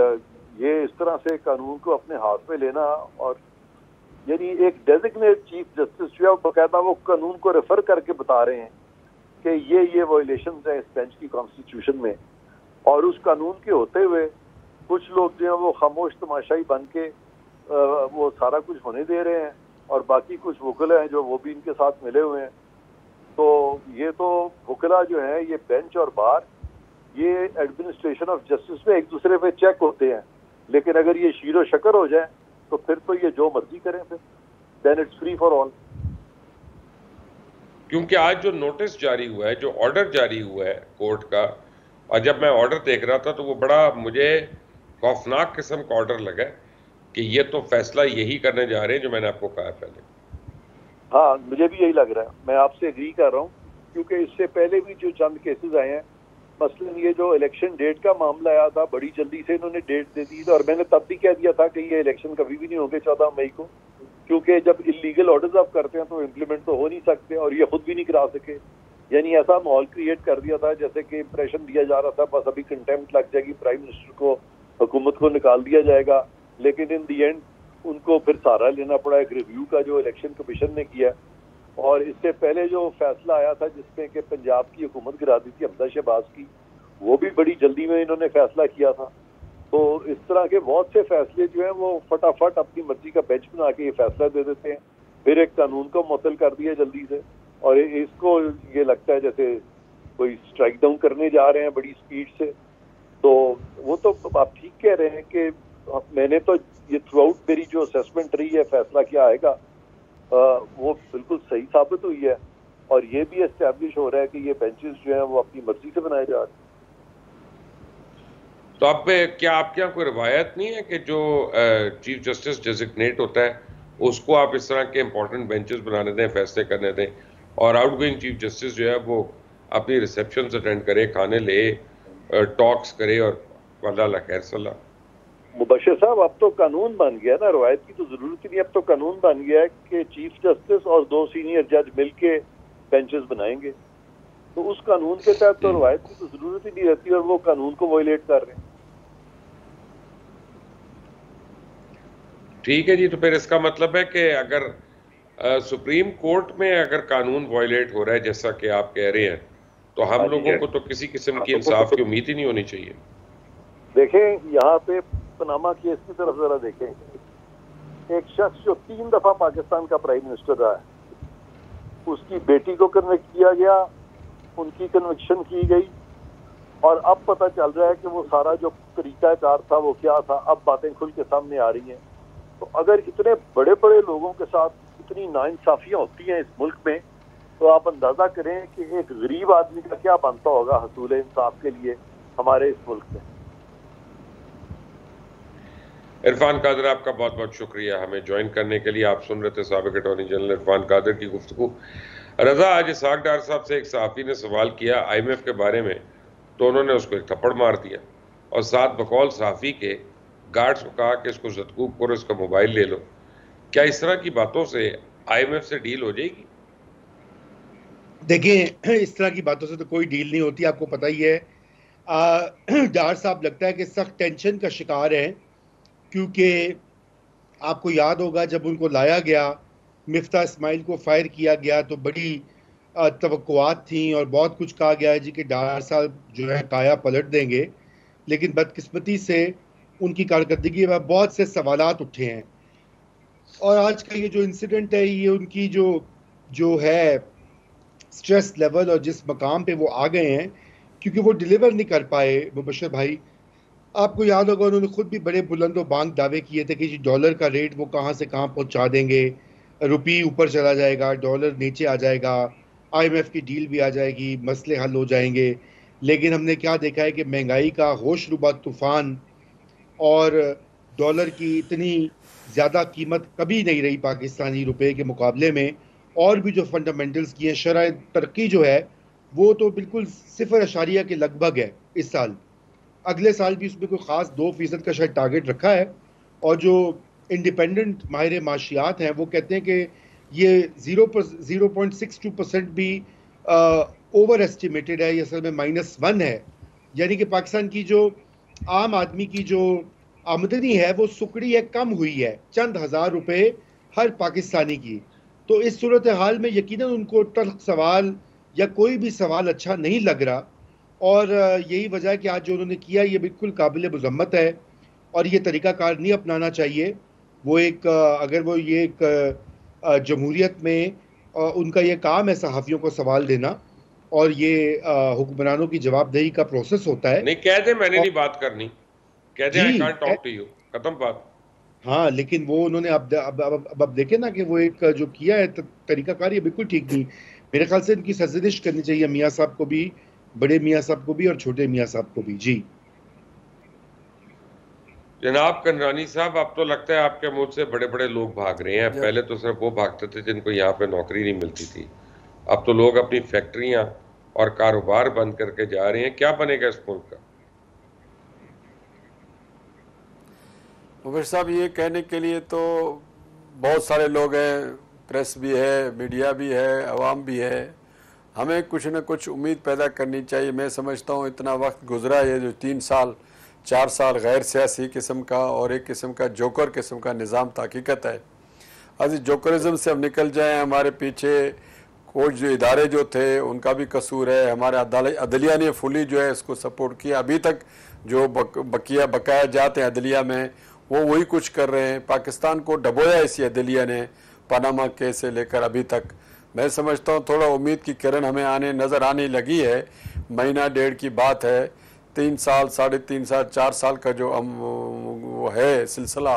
S4: ये इस तरह से कानून को अपने हाथ में लेना, और यानी एक डेजिग्नेट चीफ जस्टिस जो है बाकायदा वो कानून को रेफर करके बता रहे हैं कि ये वायलेशन है इस बेंच की कॉन्स्टिट्यूशन में, और उस कानून के होते हुए कुछ लोग जो है वो खामोश तमाशाई बन के वो सारा कुछ होने दे रहे हैं, और बाकी कुछ वकील हैं जो वो भी इनके साथ मिले हुए हैं। तो ये तो वकीला जो है ये बेंच और बार ये एडमिनिस्ट्रेशन ऑफ जस्टिस में एक दूसरे पे चेक होते हैं, लेकिन अगर ये शीरो शकर हो जाए तो फिर तो ये जो मर्जी करें, फिर then it's free for all.
S1: क्योंकि आज जो नोटिस जारी हुआ है, जो ऑर्डर जारी हुआ है कोर्ट का, और जब मैं ऑर्डर देख रहा था तो वो बड़ा मुझे खौफनाक किस्म का ऑर्डर लगा कि ये तो फैसला यही करने जा रहे हैं जो मैंने आपको कहा पहले।
S4: हाँ, मुझे भी यही लग रहा है, मैं आपसे एग्री कर रहा हूँ, क्योंकि इससे पहले भी जो चंद केसेस आए हैं, मसलन ये जो इलेक्शन डेट का मामला आया था, बड़ी जल्दी से इन्होंने डेट दे दी थी, और मैंने तब भी कह दिया था कि ये इलेक्शन कभी भी नहीं होंगे 14 मई को, क्योंकि जब इलीगल ऑर्डर्स आप करते हैं तो इम्प्लीमेंट तो हो नहीं सकते, और ये खुद भी नहीं करा सके। यानी ऐसा माहौल क्रिएट कर दिया था जैसे कि इंप्रेशन दिया जा रहा था बस अभी कंटेम्प्ट लग जाएगी, प्राइम मिनिस्टर को, हुकूमत को निकाल दिया जाएगा, लेकिन इन दी एंड उनको फिर सहारा लेना पड़ा एक रिव्यू का जो इलेक्शन कमीशन ने किया। और इससे पहले जो फैसला आया था जिसमें कि पंजाब की हुकूमत गिरा दी थी हमजा शहबाज की, वो भी बड़ी जल्दी में इन्होंने फैसला किया था। तो इस तरह के बहुत से फैसले जो हैं वो फटाफट अपनी मर्जी का बेंच बना के ये फैसला दे देते हैं, फिर एक कानून को मुअत्तल कर दिया जल्दी से, और इसको ये लगता है जैसे कोई स्ट्राइक डाउन करने जा रहे हैं बड़ी स्पीड से। तो वो तो आप ठीक कह रहे हैं कि मैंने तो ये थ्रू आउट मेरी जो असेसमेंट रही है फैसला क्या आएगा वो बिल्कुल सही साबित हुई है, और ये भी एस्टैब्लिश हो रहा है कि ये बेंचेस जो हैं वो अपनी मर्जी से बनाए जा रहे हैं।
S1: तो अब क्या आपके यहाँ कोई रिवायत नहीं है कि जो चीफ जस्टिस डेजिग्नेट होता है उसको आप इस तरह के इंपॉर्टेंट बेंचेस बनाने दें, फैसले करने दें, और आउटगोइंग चीफ जस्टिस जो है वो अपनी रिसेप्शन अटेंड करे, खाने ले, टॉक्स करे, और वल्लाह खैर सलाह।
S4: मुबशर साहब, अब तो कानून बन गया ना, रवायत की तो जरूरत ही नहीं, अब तो कानून बन गया है कि चीफ जस्टिस और 2 सीनियर जज मिलके बेंचेस बनाएंगे, तो उस कानून के तहत तो रवायत की तो जरूरत ही नहीं रहती, और वो कानून को वायलेट कर रहे हैं।
S1: ठीक है जी, तो फिर इसका मतलब है कि अगर सुप्रीम कोर्ट में अगर कानून वायलेट हो रहा है जैसा कि आप कह रहे हैं, तो हम लोगों को तो किसी किस्म की इंसाफ की उम्मीद ही नहीं होनी चाहिए।
S4: देखें यहाँ पे पनामा केस की तरफ जरा देखें, एक शख्स जो 3 दफा पाकिस्तान का प्राइम मिनिस्टर रहा है, उसकी बेटी को कन्विक्ट किया गया, उनकी कन्विक्शन की गई, और अब पता चल रहा है कि वो सारा जो तरीकाकार था वो क्या था, अब बातें खुल के सामने आ रही हैं। तो अगर इतने बड़े बड़े लोगों के साथ इतनी नाइंसाफियां होती हैं इस मुल्क में, तो आप अंदाजा करें कि एक गरीब आदमी का क्या बनता होगा हसूल इंसाफ के लिए हमारे इस मुल्क में।
S1: इरफान कादर, आपका बहुत बहुत शुक्रिया हमें ज्वाइन करने के लिए। आप सुन रहे थे साबिक अटॉर्नी जनरल इरफान कादर की गुफ्तगू। रजा, आज इसहाक डार साहब से एक सहाफ़ी ने सवाल किया IMF के बारे में, तो उन्होंने उसको एक थप्पड़ मार दिया, और साथ बकौल सहाफ़ी के गार्ड्स को कहा कि इसको ज़दकूब करो, इसका मोबाइल ले लो। क्या इस तरह की बातों से IMF से डील हो जाएगी?
S2: देखिए, इस तरह की बातों से तो कोई डील नहीं होती, आपको पता ही है। डार साहब लगता है कि सख्त टेंशन का शिकार है, क्योंकि आपको याद होगा जब उनको लाया गया, मिफ्ता इस्माइल को फायर किया गया, तो बड़ी तवक्कुआत थी और बहुत कुछ कहा गया है जी कि डार साहब जो है काया पलट देंगे, लेकिन बदकिस्मती से उनकी कारकर्दगी में बहुत से सवालात उठे हैं। और आज का ये जो इंसिडेंट है, ये उनकी जो है स्ट्रेस लेवल और जिस मकाम पे वो आ गए हैं, क्योंकि वो डिलीवर नहीं कर पाए। मुबशर भाई, आपको याद होगा उन्होंने खुद भी बड़े बुलंद व बांग दावे किए थे कि जी डॉलर का रेट वो कहाँ से कहाँ पहुँचा देंगे, रुपये ऊपर चला जाएगा, डॉलर नीचे आ जाएगा, IMF की डील भी आ जाएगी, मसले हल हो जाएंगे। लेकिन हमने क्या देखा है कि महंगाई का होशरुबा तूफ़ान और डॉलर की इतनी ज़्यादा कीमत कभी नहीं रही पाकिस्तानी रुपए के मुकाबले में, और भी जो फंडामेंटल्स की है, शरह तरक्की जो है वो तो बिल्कुल 0.0 के लगभग है इस साल। अगले साल भी उसमें कोई ख़ास 2% का शायद टारगेट रखा है, और जो इंडिपेंडेंट माहिर माशियात हैं वो कहते हैं कि ये 0.62% भी ओवर एस्टिमेटेड है, ये असल में -1 है। यानी कि पाकिस्तान की जो आम आदमी की जो आमदनी है वो सुकड़ी है, कम हुई है चंद हज़ार रुपए हर पाकिस्तानी की। तो इस सूरत हाल में यकीनन उनको तल्ख सवाल या कोई भी सवाल अच्छा नहीं लग रहा, और यही वजह है कि आज जो उन्होंने किया ये बिल्कुल काबिल मज़म्मत है, और ये तरीक़ाकार नहीं अपनाना चाहिए। वो एक अगर वो ये एक जमहूरियत में उनका ये काम है सहाफ़ियों को सवाल देना, और ये हुक्मरानों की जवाबदेही का प्रोसेस होता है।
S1: नहीं कह दे मैंने नहीं बात करनी, कह दे I can't talk to you, खत्म बात।
S2: हाँ, लेकिन वो उन्होंने अब देखे ना कि वो एक जो किया है तरीकाकार ये बिल्कुल ठीक नहीं। मेरे ख्याल से इनकी सजदिश करनी चाहिए मियाँ साहब को भी, बड़े मियाँ साहब को भी और छोटे मियाँ साहब को भी। जी
S1: जनाब कंडरानी साहब, अब तो लगता है आपके मुंह से बड़े बड़े लोग भाग रहे हैं। पहले तो सिर्फ वो भागते थे जिनको यहाँ पे नौकरी नहीं मिलती थी, अब तो लोग अपनी फैक्ट्रियां और कारोबार बंद करके जा रहे हैं। क्या बनेगा इस मुल्क का?
S3: मुबीर साहब, ये कहने के लिए तो बहुत सारे लोग हैं, प्रेस भी है, मीडिया भी है, अवाम भी है। हमें कुछ न कुछ उम्मीद पैदा करनी चाहिए। मैं समझता हूँ इतना वक्त गुजरा है, जो 3 साल 4 साल गैर सियासी किस्म का और एक किस्म का जोकर किस्म का निज़ाम हकीकत है। आज जोकरिज्म से हम निकल जाएं, हमारे पीछे कुछ जो इदारे जो थे उनका भी कसूर है। हमारे अदलिया ने फुली जो है इसको सपोर्ट किया। अभी तक जो बकाया जाते हैं अदलिया में वो वही कुछ कर रहे हैं। पाकिस्तान को डबोया इसी अदलिया ने, पनामा केस से लेकर अभी तक। मैं समझता हूँ थोड़ा उम्मीद की किरण हमें नज़र आने लगी है। महीना डेढ़ की बात है, 3 साल 3.5 साल 4 साल का जो वो है सिलसिला,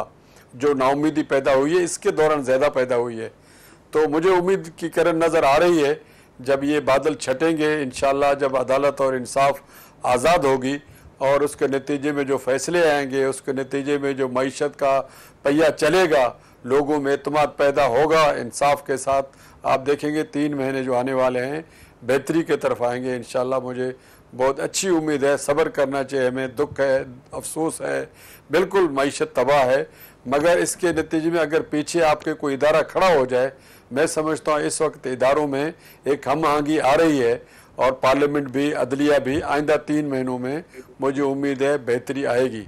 S3: जो नाउमीदी पैदा हुई है इसके दौरान ज़्यादा पैदा हुई है। तो मुझे उम्मीद की किरण नज़र आ रही है। जब ये बादल छटेंगे इंशाअल्लाह, जब अदालत और इंसाफ आज़ाद होगी और उसके नतीजे में जो फैसले आएंगे, उसके नतीजे में जो मईशत का पहिया चलेगा, लोगों में एतमाद पैदा होगा इंसाफ के साथ। आप देखेंगे 3 महीने जो आने वाले हैं बेहतरी के तरफ आएंगे इंशाअल्लाह। मुझे बहुत अच्छी उम्मीद है। सब्र करना चाहिए हमें, दुख है, अफसोस है, बिल्कुल मईशत तबाह है, मगर इसके नतीजे में अगर पीछे आपके कोई इदारा खड़ा हो जाए, मैं समझता हूँ इस वक्त इदारों में एक हम आहंगी आ रही है, और पार्लियामेंट भी, अदलिया भी, आइंदा 3 महीनों में मुझे उम्मीद है बेहतरी आएगी।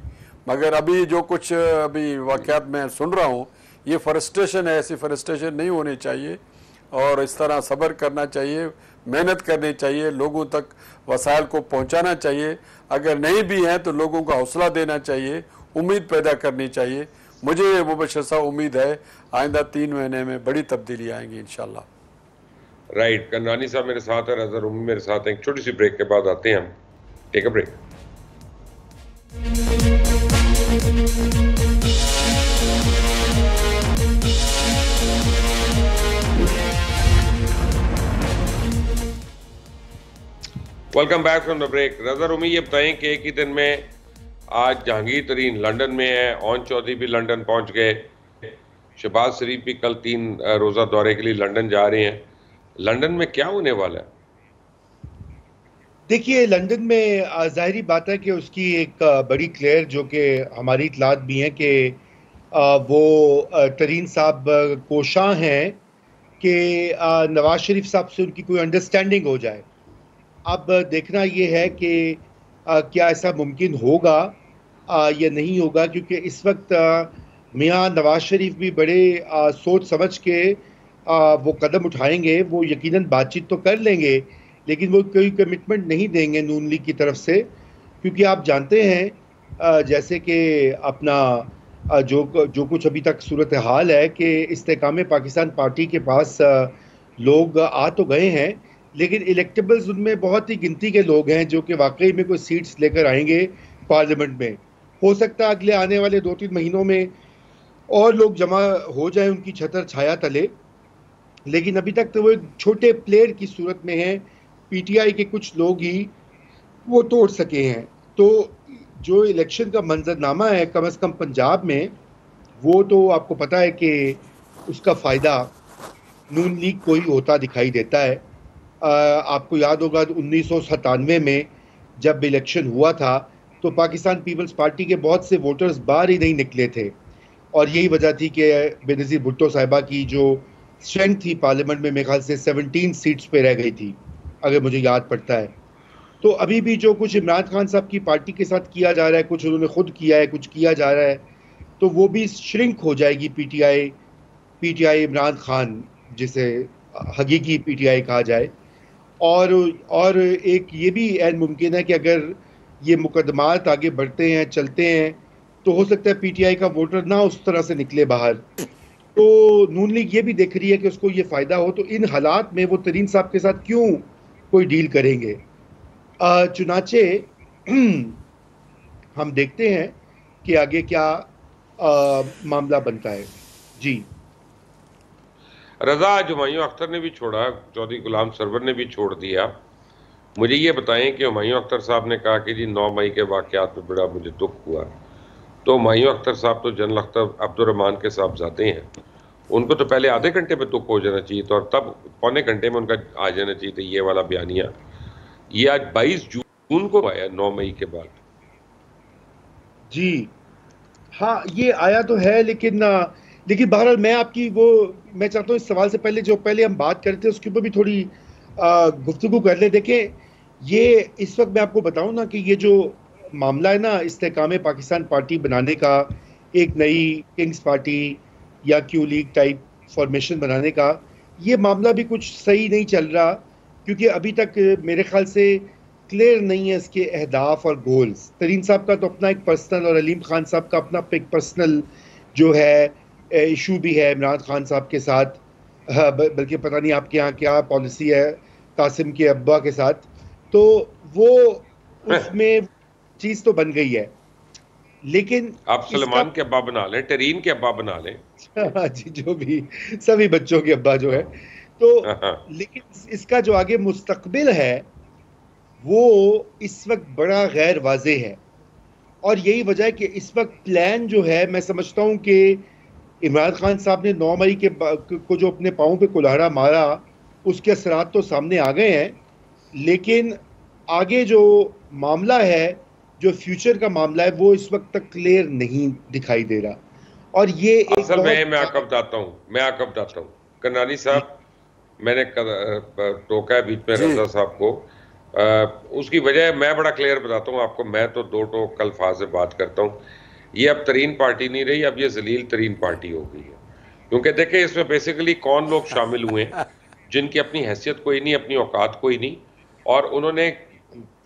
S3: मगर अभी जो कुछ अभी वाक़यात मैं सुन रहा हूँ, ये फ्रस्ट्रेशन है, ऐसी फ्रस्ट्रेशन नहीं होनी चाहिए, और इस तरह सब्र करना चाहिए, मेहनत करनी चाहिए, लोगों तक वसाइल को पहुँचाना चाहिए। अगर नहीं भी हैं तो लोगों को हौसला देना चाहिए, उम्मीद पैदा करनी चाहिए। मुझे मुबश्शिर साहब उम्मीद है आइंदा 3 महीने में बड़ी तब्दीली आएंगी इंशाल्लाह।
S1: राइट, कंडरानी साहब मेरे साथ है, रज़ा रूमी मेरे साथ है। एक छोटी सी ब्रेक के बाद आते हैं हम। Take a break. Welcome back from the break. Raza Rumi, ये बताएं कि एक ही दिन में आज जहांगीर तरीन लंदन में है, ओन चौधरी भी लंदन पहुंच गए, शहबाज शरीफ भी कल 3 रोज़ा दौरे के लिए लंदन जा रहे हैं। लंदन में क्या होने वाला है?
S2: देखिए, लंदन में ज़ाहिरी बात है कि उसकी एक बड़ी क्लियर, जो कि हमारी इतलात भी हैं कि वो तरीन साहब कोशां हैं कि नवाज शरीफ साहब से उनकी कोई अंडरस्टैंडिंग हो जाए। अब देखना ये है कि क्या ऐसा मुमकिन होगा या नहीं होगा, क्योंकि इस वक्त मियाँ नवाज शरीफ भी बड़े सोच समझ के वो कदम उठाएंगे। वो यकीनन बातचीत तो कर लेंगे, लेकिन वो कोई कमिटमेंट नहीं देंगे नून लीग की तरफ से, क्योंकि आप जानते हैं जैसे कि अपना जो कुछ अभी तक सूरत हाल है कि इस्तेकाम पाकिस्तान पार्टी के पास लोग आ तो गए हैं, लेकिन इलेक्टेबल्स उनमें बहुत ही गिनती के लोग हैं जो कि वाकई में कोई सीट्स लेकर आएंगे पार्लियामेंट में। हो सकता है अगले आने वाले 2-3 महीनों में और लोग जमा हो जाएं उनकी छतर छाया तले, लेकिन अभी तक तो वो एक छोटे प्लेयर की सूरत में है। पीटीआई के कुछ लोग ही वो तोड़ सके हैं। तो जो इलेक्शन का मंजरनामा है कम से कम पंजाब में, वो तो आपको पता है कि उसका फ़ायदा नून लीग को ही होता दिखाई देता है। आपको याद होगा 1997 में जब इलेक्शन हुआ था तो पाकिस्तान पीपल्स पार्टी के बहुत से वोटर्स बाहर ही नहीं निकले थे, और यही वजह थी कि बेनज़ीर भुट्टो साहिबा की जो स्ट्रेंथ थी पार्लियामेंट में, मेरे ख्याल से 17 सीट्स पे रह गई थी, अगर मुझे याद पड़ता है। तो अभी भी जो कुछ इमरान खान साहब की पार्टी के साथ किया जा रहा है, कुछ उन्होंने खुद किया है, कुछ किया जा रहा है, तो वो भी श्रिंक हो जाएगी पीटीआई इमरान खान, जिसे हकीकी पीटीआई कहा जाए। और एक ये भी ऐन मुमकिन है कि अगर ये मुकदमात आगे बढ़ते हैं, चलते हैं, तो हो सकता है पीटीआई का वोटर ना उस तरह से निकले बाहर। तो नून लीग ये भी देख रही है कि उसको ये फ़ायदा हो, तो इन हालात में वो तरीन साहब के साथ क्यों कोई डील करेंगे। चुनाचे हम देखते हैं कि आगे क्या मामला बनता है। जी
S1: रजा, आज हुमायूं अख्तर ने भी छोड़ा, चौधरी गुलाम सरवर ने भी छोड़ दिया। मुझे ये बताएं कि हुमायूं अख्तर साहब ने कहा कि जी 9 मई के वाक़यात में बड़ा मुझे दुख हुआ, तो हुमायूं अख्तर साहब तो जनरल अख्तर अब्दुर्रहमान के साहबजादे हैं, उनको तो पहले आधे घंटे में दुख हो जाना चाहिए था और तब पौने घंटे में उनका आ जाना चाहिए था ये वाला बयानिया। ये आज 22 जून को आया, 9 मई के बाद।
S2: जी हाँ, ये आया तो है, लेकिन बहरहाल मैं चाहता हूँ इस सवाल से पहले जो पहले हम बात करते हैं उसके ऊपर भी थोड़ी गुफ्तगू कर ले। देखें, ये इस वक्त मैं आपको बताऊं ना कि ये जो मामला है ना इस्तेहकाम पाकिस्तान पार्टी बनाने का, एक नई किंग्स पार्टी या क्यू लीग टाइप फॉर्मेशन बनाने का, ये मामला भी कुछ सही नहीं चल रहा, क्योंकि अभी तक मेरे ख्याल से क्लियर नहीं है इसके अहदाफ और गोल्स। तरीन साहब का तो अपना एक पर्सनल और अलीम खान साहब का अपना एक पर्सनल जो है इशू भी है इमरान खान साहब के साथ, बल्कि पता नहीं आपके यहाँ क्या पॉलिसी है कासिम के अब्बा के साथ, तो वो उसमें चीज़ तो बन गई है, लेकिन
S1: आप सलमान के अब्बा बना लें, तरीन के अब्बा बना लें।
S2: जी, जो भी सभी बच्चों के अब्बा जो है, तो लेकिन इसका जो आगे मुस्तकबिल है वो इस वक्त बड़ा गैर वाज़े है, और यही वजह है कि इस वक्त प्लान जो है, मैं समझता हूँ कि इमरान खान साहब ने 9 मई को जो अपने पाँव पे कुल्हाड़ा मारा, उसके असरात तो सामने आ गए हैं, लेकिन आगे जो मामला है, जो फ्यूचर का मामला है, वो इस वक्त तक क्लियर नहीं दिखाई दे रहा। और ये
S1: असल में मैं आपको बताता हूँ करनानी साहब, मैंने टोका है बीच में रजा साहब को, उसकी वजह मैं बड़ा क्लियर बताता हूँ आपको। मैं तो दो टोक अल्फाज से बात करता हूँ। ये अब तरीन पार्टी नहीं रही, अब ये जलील तरीन पार्टी हो गई है, क्योंकि देखें इसमें बेसिकली कौन लोग शामिल हुए हैं जिनकी अपनी हैसियत कोई नहीं, अपनी औकात कोई नहीं, और उन्होंने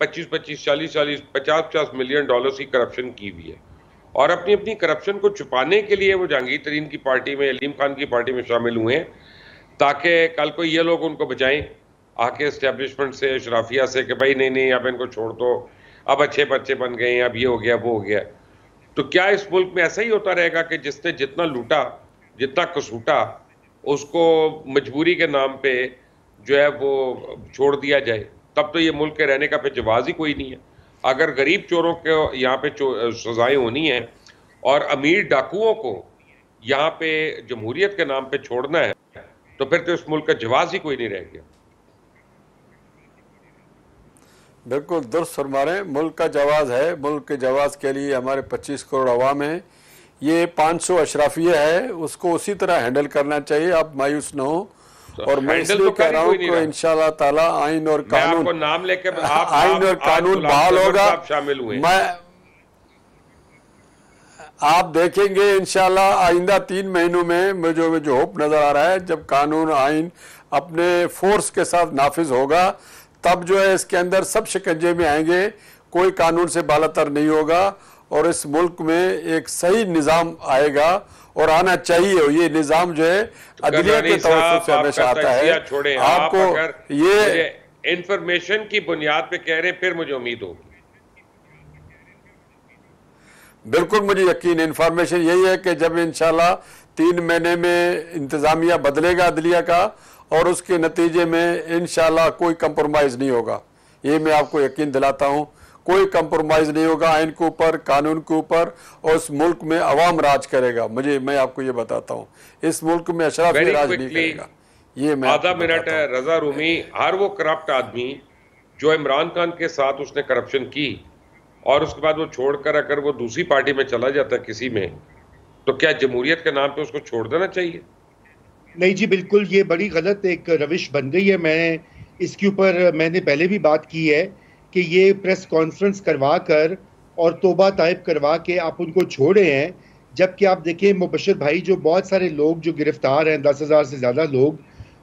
S1: 25-25, 40-40, 50-50 मिलियन डॉलर्स की करप्शन की हुई है, और अपनी अपनी करप्शन को छुपाने के लिए वो जहांगीर तरीन की पार्टी में, अलीम खान की पार्टी में शामिल हुए हैं, ताकि कल को ये लोग उनको बचाएं आके इस्टेब्लिशमेंट से, अशराफिया से, कि भाई नहीं अब इनको छोड़ दो, अब अच्छे बच्चे बन गए हैं, अब ये हो गया वो हो गया। तो क्या इस मुल्क में ऐसा ही होता रहेगा कि जिसने जितना लूटा, जितना कसूटा, उसको मजबूरी के नाम पे जो है वो छोड़ दिया जाए? तब तो ये मुल्क के रहने का फिर जवाज ही कोई नहीं है। अगर गरीब चोरों के यहाँ पे सजाएं होनी है और अमीर डाकुओं को यहाँ पे जमहूरियत के नाम पे छोड़ना है, तो फिर तो इस मुल्क का जवाज ही कोई नहीं रह गया।
S3: बिल्कुल दुरुस्त फरमा रहे हैं, मुल्क का जवाज है। मुल्क के जवाज के लिए हमारे 25 करोड़ अवाम है, ये 500 अशराफिया है, उसको उसी तरह हैंडल करना चाहिए। आप मायूस न हो, और मैं इसलिए कह रहा हूँ कि इंशाल्लाह ताला आइन और कानून,
S1: नाम लेके
S3: आइन और कानून बहाल होगा।
S1: शामिल हुए,
S3: आप देखेंगे इंशाल्लाह आइंदा 3 महीनों में मुझे जो होप नजर आ रहा है, जब कानून आइन अपने फोर्स के साथ नाफिज होगा, तब जो है इसके अंदर सब शिकंजे में आएंगे, कोई कानून से बालातर नहीं होगा, और इस मुल्क में एक सही निज़ाम आएगा और आना चाहिए। ये निज़ाम जो है अदलिया के तवज्जुह से हमेशा आता है।
S1: आपको ये इंफॉर्मेशन की बुनियाद पे कह रहे हैं, फिर मुझे उम्मीद होगी।
S3: बिल्कुल मुझे यकीन, इंफॉर्मेशन यही है कि जब इंशाल्लाह 3 महीने में इंतजामिया बदलेगा अदलिया का, और उसके नतीजे में इंशाल्लाह कोई कंप्रोमाइज़ नहीं होगा। ये मैं आपको यकीन दिलाता हूँ, कोई कंप्रोमाइज़ नहीं होगा आइन के ऊपर, कानून के ऊपर, और इस मुल्क में अवाम राज करेगा। मैं आपको ये बताता हूँ, इस मुल्क में अशराफी राज नहीं करेगा। ये मैं
S1: आधा मिनट है। रजा रूमी, हर वो करप्ट आदमी जो इमरान खान के साथ उसने करप्शन की और उसके बाद वो छोड़कर अगर वो दूसरी पार्टी में चला जाता है किसी में, तो क्या जमहूरियत के नाम पे उसको छोड़ देना चाहिए?
S2: नहीं जी, बिल्कुल ये बड़ी गलत एक रविश बन गई है। मैं इसके ऊपर मैंने पहले भी बात की है कि ये प्रेस कॉन्फ्रेंस करवा कर और तौबा ताइब करवा के आप उनको छोड़े हैं, जबकि आप देखें मुबशर भाई, जो बहुत सारे लोग जो गिरफ्तार हैं, 10,000 से ज़्यादा लोग,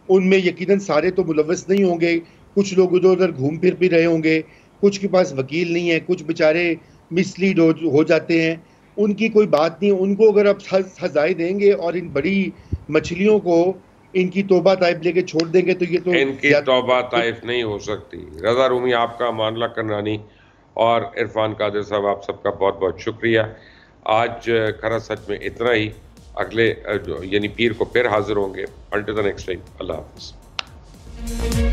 S2: उनमें यकीनन सारे तो मुलव्वस नहीं होंगे। कुछ लोग उधर उधर घूम फिर भी रहे होंगे, कुछ के पास वकील नहीं है, कुछ बेचारे मिसलीड हो जाते हैं। उनकी कोई बात नहीं। उनको अगर आप सजाएं देंगे और इन बड़ी मछलियों को इनकी तौबा ताइब लेके छोड़ देंगे तो ये तो
S1: इनकी तौबा ताइफ नहीं हो सकती। रजा रूमी, आपका, मानला करनानी और इरफान कादिर साहब, आप सबका बहुत बहुत शुक्रिया। आज खरा सच में इतना ही। अगले यानी पीर को फिर हाजिर होंगे। अंटिल द नेक्स्ट टाइम, अल्लाह हाफ़िज़।